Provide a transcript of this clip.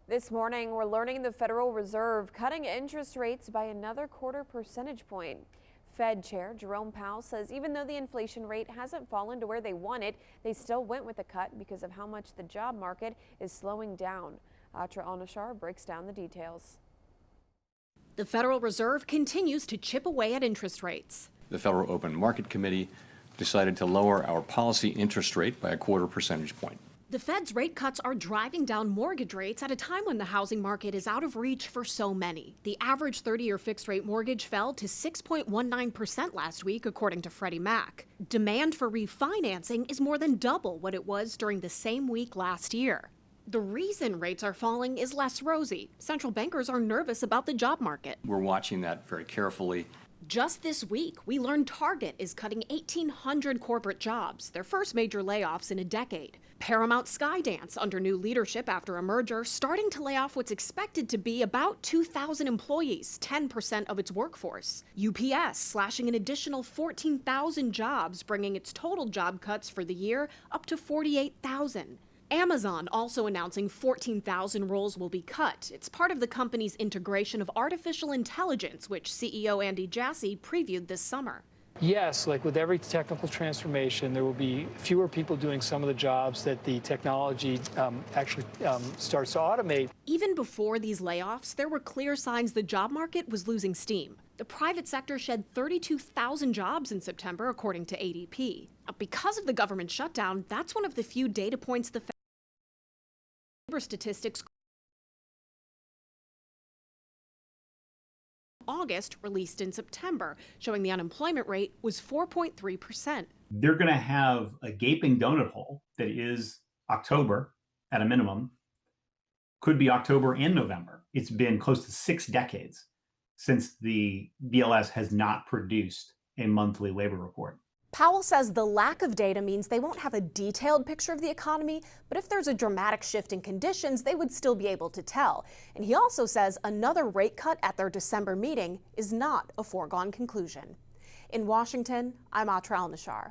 This morning, we're learning the Federal Reserve cutting interest rates by another quarter percentage point. Fed Chair Jerome Powell says even though the inflation rate hasn't fallen to where they want it, they still went with the cut because of how much the job market is slowing down. Atra Al-Nashar breaks down the details. The Federal Reserve continues to chip away at interest rates. The Federal Open Market Committee decided to lower our policy interest rate by a quarter percentage point. The Fed's rate cuts are driving down mortgage rates at a time when the housing market is out of reach for so many. The average 30-year fixed-rate mortgage fell to 6.19% last week, according to Freddie Mac. Demand for refinancing is more than double what it was during the same week last year. The reason rates are falling is less rosy. Central bankers are nervous about the job market. We're watching that very carefully. Just this week, we learned Target is cutting 1,800 corporate jobs, their first major layoffs in a decade. Paramount Skydance, under new leadership after a merger, starting to lay off what's expected to be about 2,000 employees, 10% of its workforce. UPS slashing an additional 14,000 jobs, bringing its total job cuts for the year up to 48,000. Amazon also announcing 14,000 roles will be cut. It's part of the company's integration of artificial intelligence, which CEO Andy Jassy previewed this summer. Yes, like with every technical transformation, there will be fewer people doing some of the jobs that the technology actually starts to automate. Even before these layoffs, there were clear signs the job market was losing steam. The private sector shed 32,000 jobs in September, according to ADP. Because of the government shutdown, that's one of the few data points the labor statistics August released in September, showing the unemployment rate was 4.3%. They're going to have a gaping donut hole that is October at a minimum, could be October and November. It's been close to 6 decades since the BLS has not produced a monthly labor report. Powell says the lack of data means they won't have a detailed picture of the economy, but if there's a dramatic shift in conditions, they would still be able to tell. And he also says another rate cut at their December meeting is not a foregone conclusion. In Washington, I'm Atra Al-Nashar.